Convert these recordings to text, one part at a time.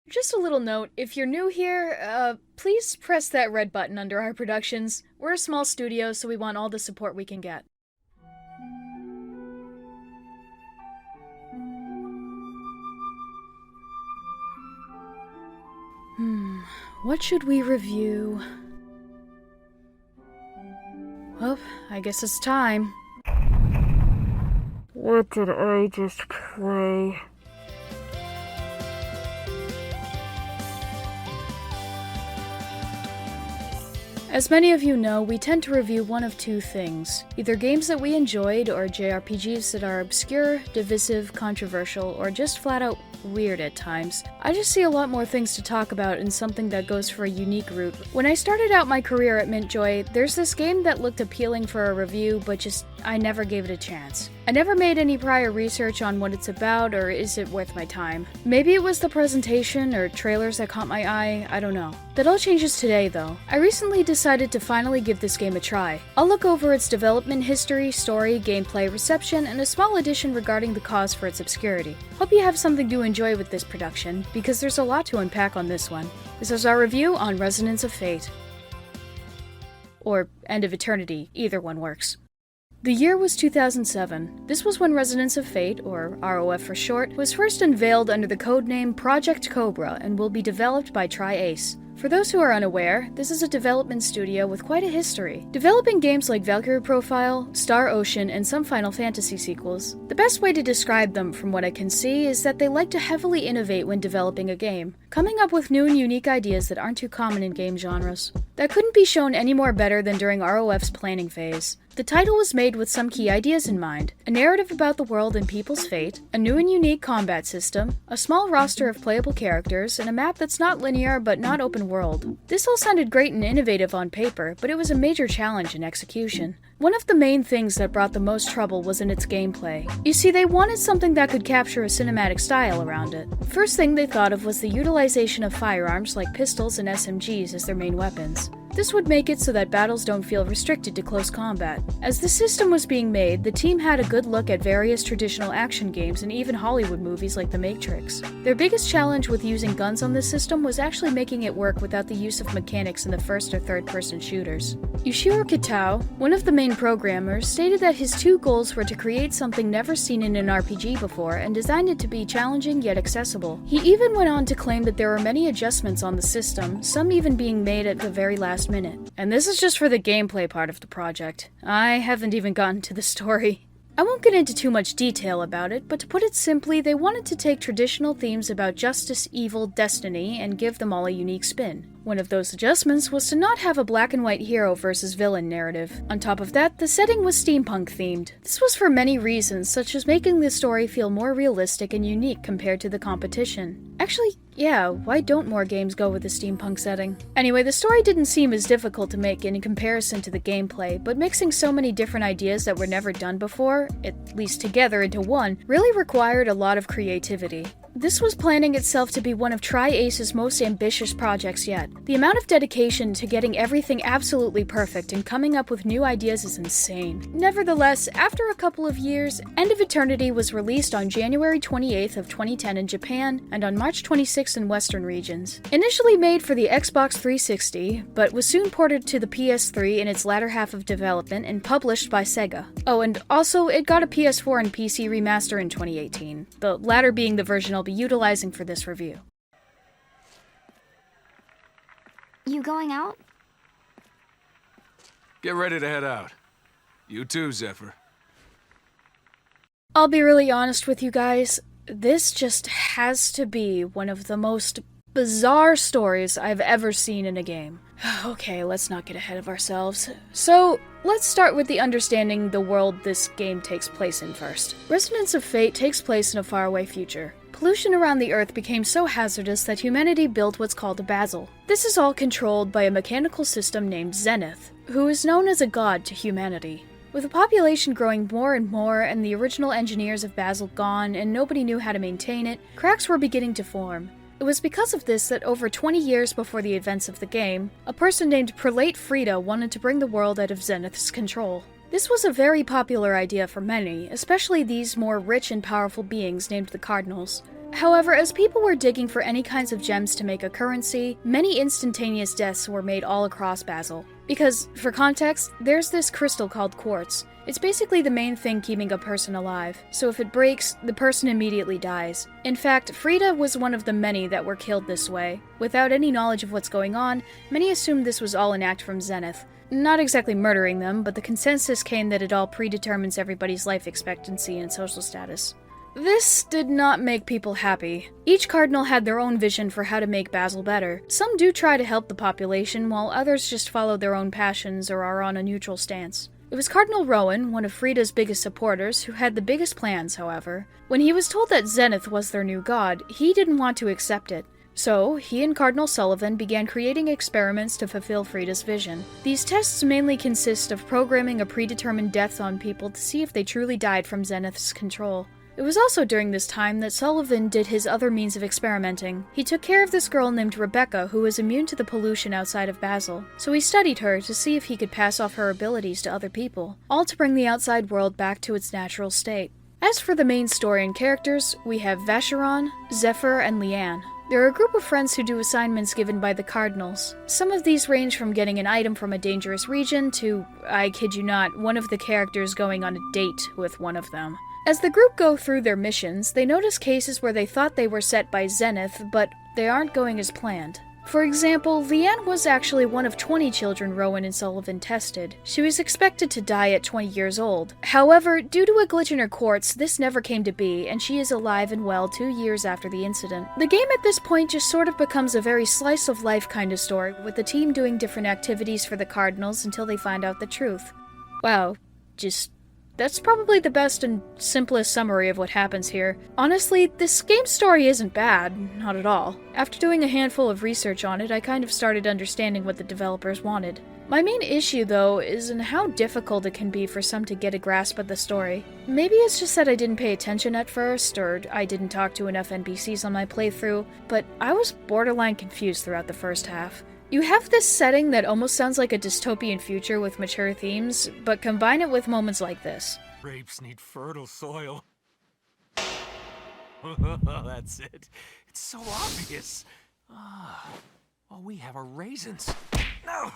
Just a little note, if you're new here, please press that red button under our productions. We're a small studio, so we want all the support we can get. What should we review? Well, I guess it's time. What did I just play? As many of you know, we tend to review one of two things. Either games that we enjoyed, or JRPGs that are obscure, divisive, controversial, or just flat out weird at times. I just see a lot more things to talk about in something that goes for a unique route. When I started out my career at Mintjoy, there's this game that looked appealing for a review, but I never gave it a chance. I never made any prior research on what it's about, or is it worth my time. Maybe it was the presentation or trailers that caught my eye, I don't know. That all changes today though. I recently decided to finally give this game a try. I'll look over its development history, story, gameplay, reception, and a small addition regarding the cause for its obscurity. Hope you have something to enjoy with this production, because there's a lot to unpack on this one. This is our review on Resonance of Fate. Or End of Eternity, either one works. The year was 2007. This was when Resonance of Fate, or ROF for short, was first unveiled under the codename Project Cobra and will be developed by Tri-Ace. For those who are unaware, this is a development studio with quite a history, developing games like Valkyrie Profile, Star Ocean, and some Final Fantasy sequels. The best way to describe them from what I can see is that they like to heavily innovate when developing a game, coming up with new and unique ideas that aren't too common in game genres. That couldn't be shown any more better than during ROF's planning phase. The title was made with some key ideas in mind: a narrative about the world and people's fate, a new and unique combat system, a small roster of playable characters, and a map that's not linear but not open world. This all sounded great and innovative on paper, but it was a major challenge in execution. One of the main things that brought the most trouble was in its gameplay. You see, they wanted something that could capture a cinematic style around it. First thing they thought of was the utilization of firearms like pistols and SMGs as their main weapons. This would make it so that battles don't feel restricted to close combat. As the system was being made, the team had a good look at various traditional action games and even Hollywood movies like The Matrix. Their biggest challenge with using guns on this system was actually making it work without the use of mechanics in the first or third-person shooters. Yushiro Kitao, one of the main programmers, stated that his two goals were to create something never seen in an RPG before and design it to be challenging yet accessible. He even went on to claim that there were many adjustments on the system, some even being made at the very last minute. And this is just for the gameplay part of the project. I haven't even gotten to the story. I won't get into too much detail about it, but to put it simply, they wanted to take traditional themes about justice, evil, destiny, and give them all a unique spin. One of those adjustments was to not have a black and white hero versus villain narrative. On top of that, the setting was steampunk themed. This was for many reasons, such as making the story feel more realistic and unique compared to the competition. Actually, yeah, why don't more games go with the steampunk setting? Anyway, the story didn't seem as difficult to make in comparison to the gameplay, but mixing so many different ideas that were never done before, at least together into one, really required a lot of creativity. This was planning itself to be one of Tri-Ace's most ambitious projects yet. The amount of dedication to getting everything absolutely perfect and coming up with new ideas is insane. Nevertheless, after a couple of years, End of Eternity was released on January 28th of 2010 in Japan and on March 26th in Western regions. Initially made for the Xbox 360, but was soon ported to the PS3 in its latter half of development and published by Sega. Oh, and also it got a PS4 and PC remaster in 2018, the latter being the version I'll be utilizing for this review. You going out? Get ready to head out. You too, Zephyr. I'll be really honest with you guys, this just has to be one of the most bizarre stories I've ever seen in a game. Okay, let's not get ahead of ourselves. So, let's start with the understanding the world this game takes place in first. Resonance of Fate takes place in a faraway future. Pollution around the Earth became so hazardous that humanity built what's called a Basil. This is all controlled by a mechanical system named Zenith, who is known as a god to humanity. With the population growing more and more and the original engineers of Basil gone and nobody knew how to maintain it, cracks were beginning to form. It was because of this that over 20 years before the events of the game, a person named Prelate Frida wanted to bring the world out of Zenith's control. This was a very popular idea for many, especially these more rich and powerful beings named the Cardinals. However, as people were digging for any kinds of gems to make a currency, many instantaneous deaths were made all across Basel. Because, for context, there's this crystal called quartz. It's basically the main thing keeping a person alive, so if it breaks, the person immediately dies. In fact, Frida was one of the many that were killed this way. Without any knowledge of what's going on, many assumed this was all an act from Zenith. Not exactly murdering them, but the consensus came that it all predetermines everybody's life expectancy and social status. This did not make people happy. Each cardinal had their own vision for how to make Basel better. Some do try to help the population, while others just follow their own passions or are on a neutral stance. It was Cardinal Rowan, one of Frida's biggest supporters, who had the biggest plans, however. When he was told that Zenith was their new god, he didn't want to accept it. So, he and Cardinal Sullivan began creating experiments to fulfill Frida's vision. These tests mainly consist of programming a predetermined death on people to see if they truly died from Zenith's control. It was also during this time that Sullivan did his other means of experimenting. He took care of this girl named Rebecca who was immune to the pollution outside of Basel, so he studied her to see if he could pass off her abilities to other people, all to bring the outside world back to its natural state. As for the main story and characters, we have Vacheron, Zephyr, and Leanne. They're a group of friends who do assignments given by the Cardinals. Some of these range from getting an item from a dangerous region to, I kid you not, one of the characters going on a date with one of them. As the group go through their missions, they notice cases where they thought they were set by Zenith, but they aren't going as planned. For example, Leanne was actually one of 20 children Rowan and Sullivan tested. She was expected to die at 20 years old. However, due to a glitch in her quartz, this never came to be, and she is alive and well 2 years after the incident. The game at this point just sort of becomes a very slice-of-life kind of story, with the team doing different activities for the Cardinals until they find out the truth. Wow, that's probably the best and simplest summary of what happens here. Honestly, this game's story isn't bad, not at all. After doing a handful of research on it, I kind of started understanding what the developers wanted. My main issue, though, is in how difficult it can be for some to get a grasp of the story. Maybe it's just that I didn't pay attention at first, or I didn't talk to enough NPCs on my playthrough, but I was borderline confused throughout the first half. You have this setting that almost sounds like a dystopian future with mature themes, but combine it with moments like this. Grapes need fertile soil. That's it. It's so obvious. All we have are raisins. No.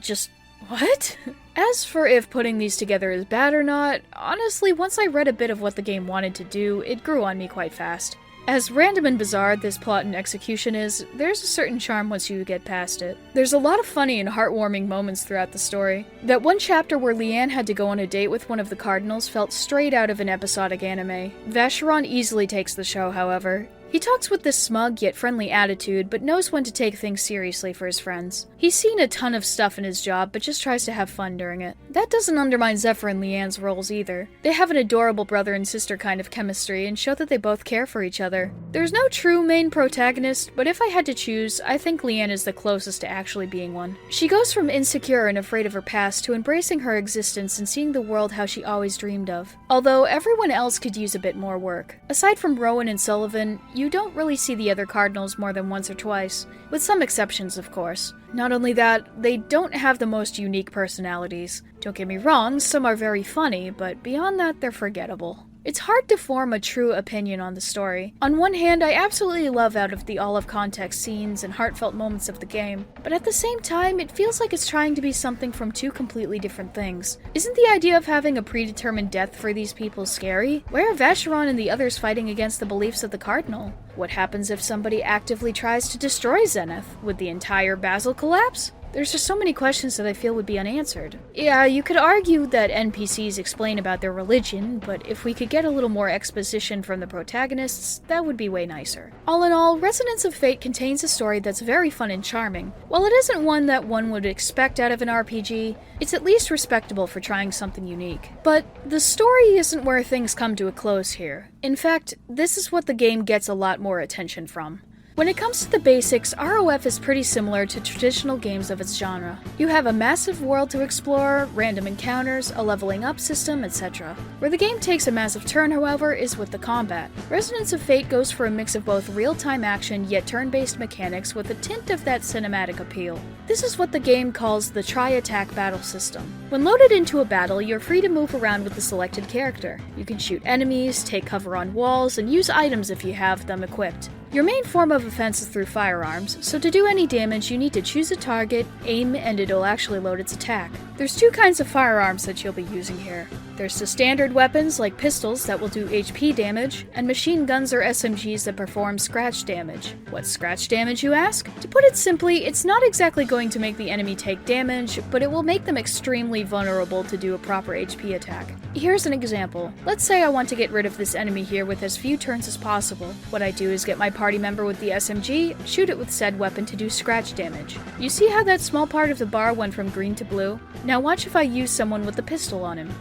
Just what? As for if putting these together is bad or not, honestly, once I read a bit of what the game wanted to do, it grew on me quite fast. As random and bizarre this plot and execution is, there's a certain charm once you get past it. There's a lot of funny and heartwarming moments throughout the story. That one chapter where Leanne had to go on a date with one of the Cardinals felt straight out of an episodic anime. Vacheron easily takes the show, however. He talks with this smug yet friendly attitude, but knows when to take things seriously for his friends. He's seen a ton of stuff in his job, but just tries to have fun during it. That doesn't undermine Zephyr and Leanne's roles either. They have an adorable brother and sister kind of chemistry and show that they both care for each other. There's no true main protagonist, but if I had to choose, I think Leanne is the closest to actually being one. She goes from insecure and afraid of her past to embracing her existence and seeing the world how she always dreamed of. Although everyone else could use a bit more work. Aside from Rowan and Sullivan, you don't really see the other Cardinals more than once or twice, with some exceptions, of course. Not only that, they don't have the most unique personalities. Don't get me wrong, some are very funny, but beyond that, they're forgettable. It's hard to form a true opinion on the story. On one hand, I absolutely love out of the all-of-context scenes and heartfelt moments of the game, but at the same time, it feels like it's trying to be something from two completely different things. Isn't the idea of having a predetermined death for these people scary? Where are Vacheron and the others fighting against the beliefs of the Cardinal? What happens if somebody actively tries to destroy Zenith? Would the entire Basel collapse? There's just so many questions that I feel would be unanswered. Yeah, you could argue that NPCs explain about their religion, but if we could get a little more exposition from the protagonists, that would be way nicer. All in all, Resonance of Fate contains a story that's very fun and charming. While it isn't one that one would expect out of an RPG, it's at least respectable for trying something unique. But the story isn't where things come to a close here. In fact, this is what the game gets a lot more attention from. When it comes to the basics, ROF is pretty similar to traditional games of its genre. You have a massive world to explore, random encounters, a leveling up system, etc. Where the game takes a massive turn, however, is with the combat. Resonance of Fate goes for a mix of both real-time action yet turn-based mechanics with a tint of that cinematic appeal. This is what the game calls the Tri-Attack battle system. When loaded into a battle, you're free to move around with the selected character. You can shoot enemies, take cover on walls, and use items if you have them equipped. Your main form of offense is through firearms, so to do any damage you need to choose a target, aim, and it'll actually load its attack. There's two kinds of firearms that you'll be using here. There's the standard weapons like pistols that will do HP damage, and machine guns or SMGs that perform scratch damage. What's scratch damage, you ask? To put it simply, it's not exactly going to make the enemy take damage, but it will make them extremely vulnerable to do a proper HP attack. Here's an example. Let's say I want to get rid of this enemy here with as few turns as possible. What I do is get my party member with the SMG, shoot it with said weapon to do scratch damage. You see how that small part of the bar went from green to blue? Now watch if I use someone with the pistol on him.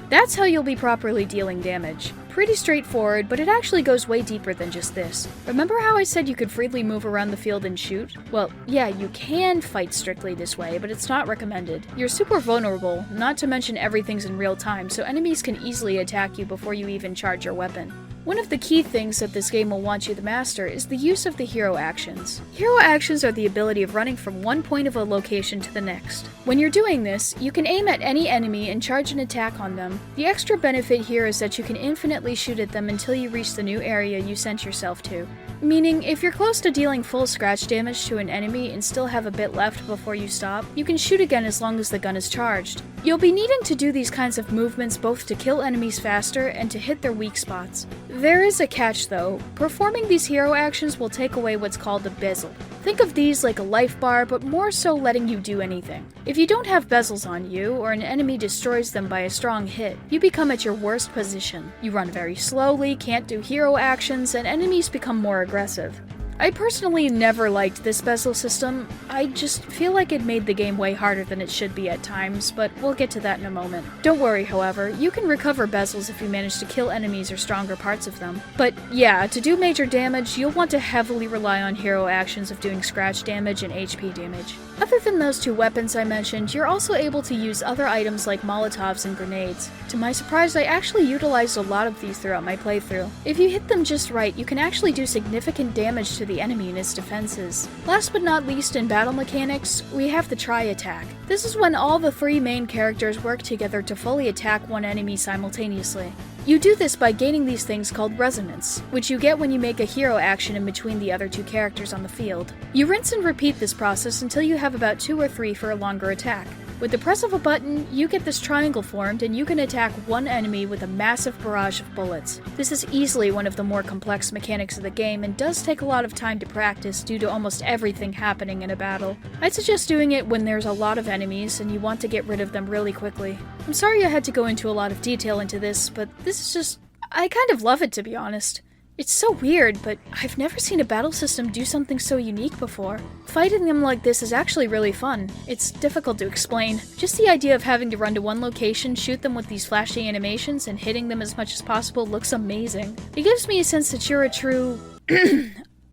That's how you'll be properly dealing damage. Pretty straightforward, but it actually goes way deeper than just this. Remember how I said you could freely move around the field and shoot? Well, yeah, you can fight strictly this way, but it's not recommended. You're super vulnerable, not to mention everything's in real time, so enemies can easily attack you before you even charge your weapon. One of the key things that this game will want you to master is the use of the hero actions. Hero actions are the ability of running from one point of a location to the next. When you're doing this, you can aim at any enemy and charge an attack on them. The extra benefit here is that you can infinitely shoot at them until you reach the new area you sent yourself to. Meaning, if you're close to dealing full scratch damage to an enemy and still have a bit left before you stop, you can shoot again as long as the gun is charged. You'll be needing to do these kinds of movements both to kill enemies faster and to hit their weak spots. There is a catch though. Performing these hero actions will take away what's called a bezel. Think of these like a life bar, but more so letting you do anything. If you don't have bezels on you, or an enemy destroys them by a strong hit, you become at your worst position. You run very slowly, can't do hero actions, and enemies become more aggressive. I personally never liked this bezel system. I just feel like it made the game way harder than it should be at times, but we'll get to that in a moment. Don't worry, however, you can recover bezels if you manage to kill enemies or stronger parts of them. But yeah, to do major damage, you'll want to heavily rely on hero actions of doing scratch damage and HP damage. Other than those two weapons I mentioned, you're also able to use other items like Molotovs and grenades. To my surprise, I actually utilized a lot of these throughout my playthrough. If you hit them just right, you can actually do significant damage to the enemy and its defenses. Last but not least in battle mechanics, we have the Tri-Attack. This is when all the three main characters work together to fully attack one enemy simultaneously. You do this by gaining these things called resonance, which you get when you make a hero action in between the other two characters on the field. You rinse and repeat this process until you have about 2 or 3 for a longer attack. With the press of a button, you get this triangle formed and you can attack one enemy with a massive barrage of bullets. This is easily one of the more complex mechanics of the game and does take a lot of time to practice due to almost everything happening in a battle. I'd suggest doing it when there's a lot of enemies and you want to get rid of them really quickly. I'm sorry I had to go into a lot of detail into this, but this is just... I kind of love it, to be honest. It's so weird, but I've never seen a battle system do something so unique before. Fighting them like this is actually really fun. It's difficult to explain. Just the idea of having to run to one location, shoot them with these flashy animations, and hitting them as much as possible looks amazing. It gives me a sense that you're a true...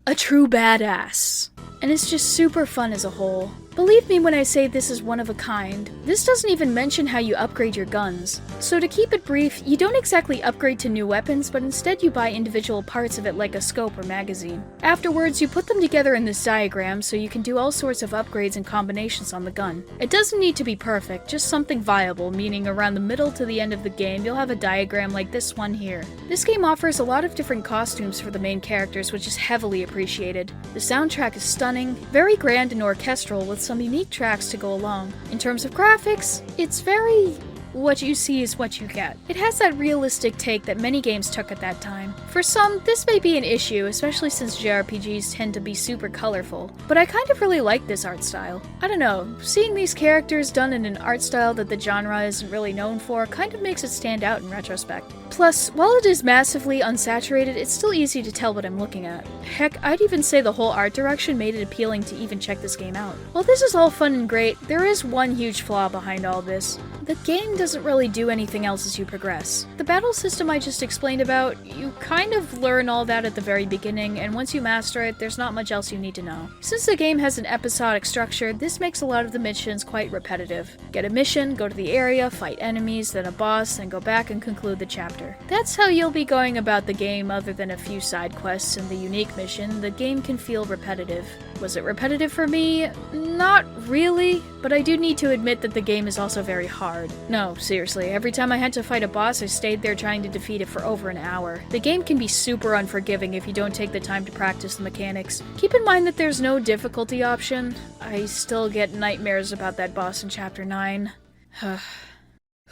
a true badass. And it's just super fun as a whole. Believe me when I say this is one of a kind. This doesn't even mention how you upgrade your guns. So to keep it brief, you don't exactly upgrade to new weapons, but instead you buy individual parts of it like a scope or magazine. Afterwards, you put them together in this diagram so you can do all sorts of upgrades and combinations on the gun. It doesn't need to be perfect, just something viable, meaning around the middle to the end of the game you'll have a diagram like this one here. This game offers a lot of different costumes for the main characters, which is heavily appreciated. The soundtrack is stunning, very grand and orchestral with some unique tracks to go along. In terms of graphics, it's very... what you see is what you get. It has that realistic take that many games took at that time. For some, this may be an issue, especially since JRPGs tend to be super colorful, but I kind of really like this art style. I don't know, seeing these characters done in an art style that the genre isn't really known for kind of makes it stand out in retrospect. Plus, while it is massively unsaturated, it's still easy to tell what I'm looking at. Heck, I'd even say the whole art direction made it appealing to even check this game out. While this is all fun and great, there is one huge flaw behind all this. the game doesn't really do anything else as you progress. The battle system I just explained about, you kind of learn all that at the very beginning, and once you master it, there's not much else you need to know. Since the game has an episodic structure, this makes a lot of the missions quite repetitive. Get a mission, go to the area, fight enemies, then a boss, then go back and conclude the chapter. That's how you'll be going about the game. Other than a few side quests and the unique mission, the game can feel repetitive. Was it repetitive for me? Not really, but I do need to admit that the game is also very hard. No, seriously, every time I had to fight a boss, I stayed there trying to defeat it for over an hour. The game can be super unforgiving if you don't take the time to practice the mechanics. Keep in mind that there's no difficulty option. I still get nightmares about that boss in Chapter 9.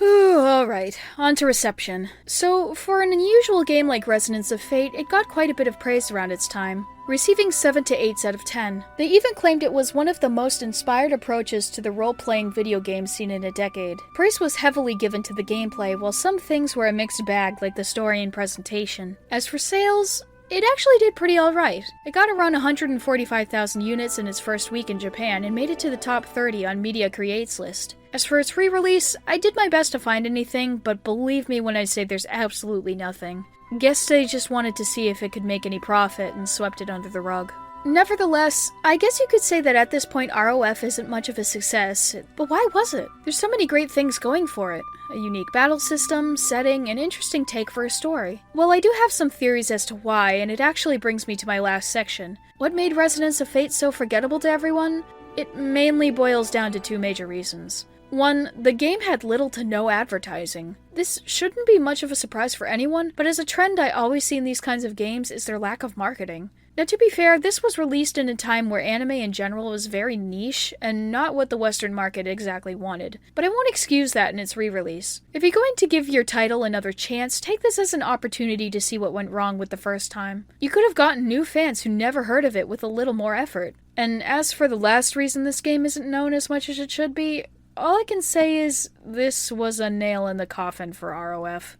Alright, on to reception. So, for an unusual game like Resonance of Fate, it got quite a bit of praise around its time, receiving 7 to 8s out of 10. They even claimed it was one of the most inspired approaches to the role-playing video game scene in a decade. Praise was heavily given to the gameplay, while some things were a mixed bag, like the story and presentation. As for sales, it actually did pretty alright. It got around 145,000 units in its first week in Japan and made it to the top 30 on Media Create's list. As for its re-release, I did my best to find anything, but believe me when I say there's absolutely nothing. Guess they just wanted to see if it could make any profit and swept it under the rug. Nevertheless, I guess you could say that at this point ROF isn't much of a success, but why was it? There's so many great things going for it. A unique battle system, setting, an interesting take for a story. Well, I do have some theories as to why, and it actually brings me to my last section. What made Resonance of Fate so forgettable to everyone? It mainly boils down to 2 major reasons. 1, the game had little to no advertising. This shouldn't be much of a surprise for anyone, but as a trend I always see in these kinds of games is their lack of marketing. Now, to be fair, this was released in a time where anime in general was very niche and not what the Western market exactly wanted, but I won't excuse that in its re-release. If you're going to give your title another chance, take this as an opportunity to see what went wrong with the first time. You could have gotten new fans who never heard of it with a little more effort. And as for the last reason this game isn't known as much as it should be, all I can say is this was a nail in the coffin for ROF.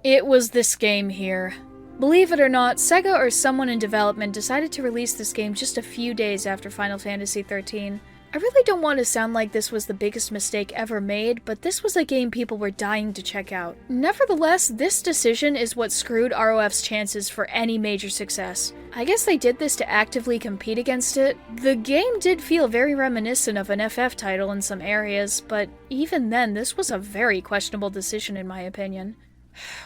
It was this game here. Believe it or not, Sega or someone in development decided to release this game just a few days after Final Fantasy XIII. I really don't want to sound like this was the biggest mistake ever made, but this was a game people were dying to check out. Nevertheless, this decision is what screwed ROF's chances for any major success. I guess they did this to actively compete against it. The game did feel very reminiscent of an FF title in some areas, but even then, this was a very questionable decision in my opinion.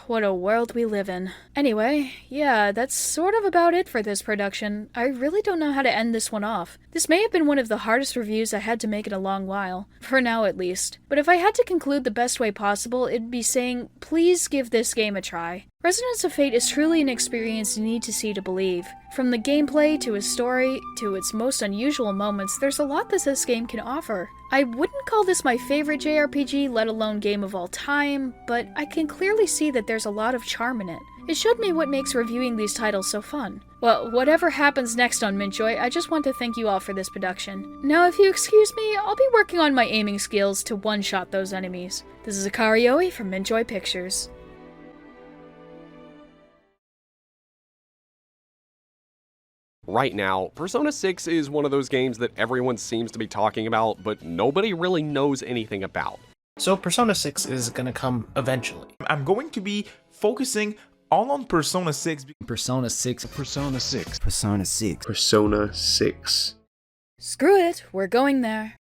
What a world we live in. Anyway, yeah, that's sort of about it for this production. I really don't know how to end this one off. This may have been one of the hardest reviews I had to make in a long while. For now, at least. But if I had to conclude the best way possible, it'd be saying, please give this game a try. Resonance of Fate is truly an experience you need to see to believe. From the gameplay, to its story, to its most unusual moments, there's a lot that this game can offer. I wouldn't call this my favorite JRPG, let alone game of all time, but I can clearly see that there's a lot of charm in it. It showed me what makes reviewing these titles so fun. Well, whatever happens next on Mintjoy, I just want to thank you all for this production. Now, if you excuse me, I'll be working on my aiming skills to one-shot those enemies. This is Akari from Mintjoy Pictures. Right now, Persona 6 is one of those games that everyone seems to be talking about, but nobody really knows anything about. So Persona 6 is gonna come eventually. I'm going to be focusing all on Persona 6. Persona 6. Persona 6. Persona 6. Persona 6. Screw it, we're going there.